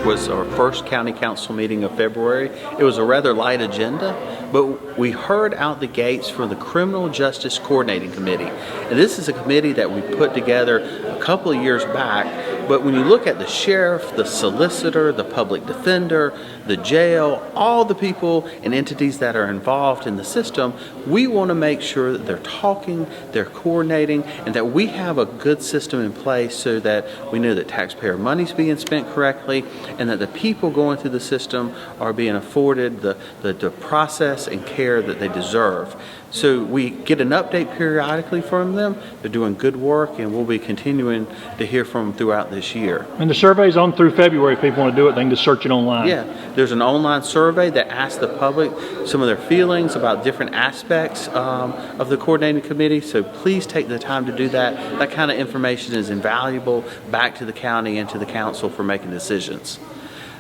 was our first county council meeting of February. It was a rather light agenda, but we heard out the gates for the Criminal Justice Coordinating Committee. And this is a committee that we put together a couple of years back, but when you look at the sheriff, the solicitor, the public defender, the jail, all the people and entities that are involved in the system, we want to make sure that they're talking, they're coordinating, and that we have a good system in place so that we know that taxpayer money's being spent correctly and that the people going through the system are being afforded the process and care that they deserve. So we get an update periodically from them. They're doing good work, and we'll be continuing to hear from them throughout this year. And the survey's on through February. If people want to do it, they can just search it online. Yeah, there's an online survey that asks the public some of their feelings about different aspects of the coordinating committee. So please take the time to do that. That kind of information is invaluable back to the county and to the council for making decisions.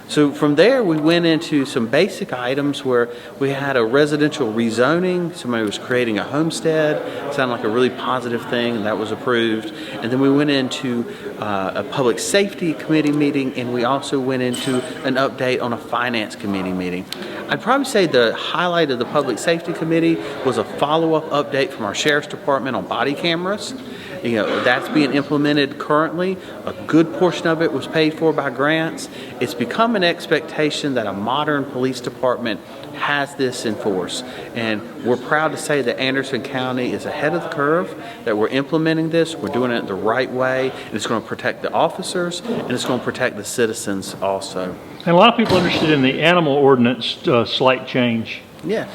So from there, we went into some basic items where we had a residential rezoning. Somebody was creating a homestead. It sounded like a really positive thing, and that was approved. And then we went into a public safety committee meeting, and we also went into an update on a finance committee meeting. I'd probably say the highlight of the public safety committee was a follow-up update from our sheriff's department on body cameras. You know, that's being implemented currently. A good portion of it was paid for by grants. It's become an expectation that a modern police department has this in force. And we're proud to say that Anderson County is ahead of the curve, that we're implementing this, we're doing it the right way, and it's going to protect the officers, and it's going to protect the citizens also. And a lot of people are interested in the animal ordinance slight change. Yeah.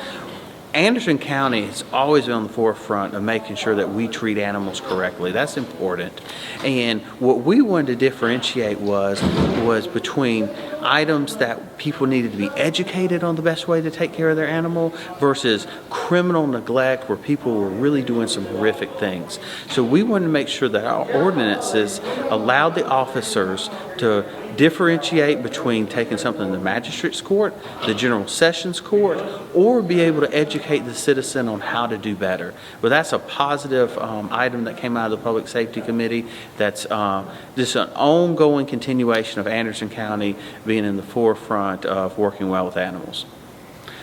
Anderson County has always been on the forefront of making sure that we treat animals correctly. That's important. And what we wanted to differentiate was between items that people needed to be educated on the best way to take care of their animal versus criminal neglect where people were really doing some horrific things. So we wanted to make sure that our ordinances allowed the officers to differentiate between taking something to the magistrate's court, the general sessions court, or be able to educate the citizen on how to do better. But that's a positive item that came out of the Public Safety Committee. That's just an ongoing continuation of Anderson County being in the forefront of working well with animals.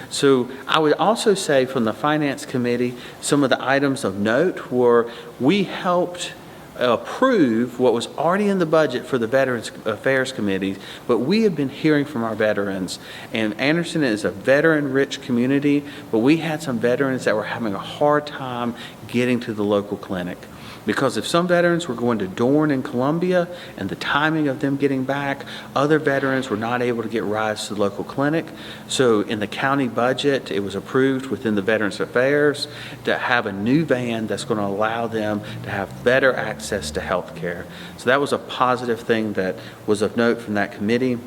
So I would also say from the Finance Committee, some of the items of note were we helped approve what was already in the budget for the Veterans Affairs Committee, but we have been hearing from our veterans, and Anderson is a veteran-rich community, but we had some veterans that were having a hard time getting to the local clinic. Because if some veterans were going to Dorn in Columbia and the timing of them getting back, other veterans were not able to get rides to the local clinic. So in the county budget, it was approved within the Veterans Affairs to have a new van that's going to allow them to have better access to health care. So that was a positive thing that was of note from that committee.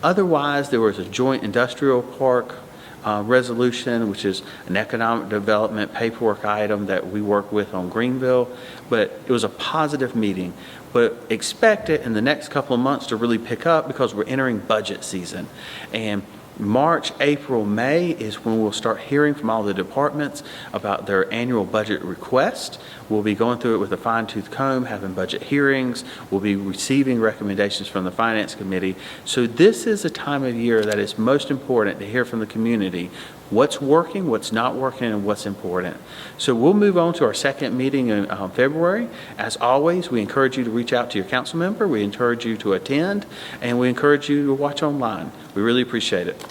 Otherwise, there was a joint industrial park resolution, which is an economic development paperwork item that we work with on Greenville, but it was a positive meeting. But expect it in the next couple of months to really pick up because we're entering budget season. And March, April, May is when we'll start hearing from all the departments about their annual budget request. We'll be going through it with a fine-tooth comb, having budget hearings. We'll be receiving recommendations from the Finance Committee. So this is a time of year that is most important to hear from the community what's working, what's not working, and what's important. So we'll move on to our second meeting in February. As always, we encourage you to reach out to your council member. We encourage you to attend, and we encourage you to watch online. We really appreciate it.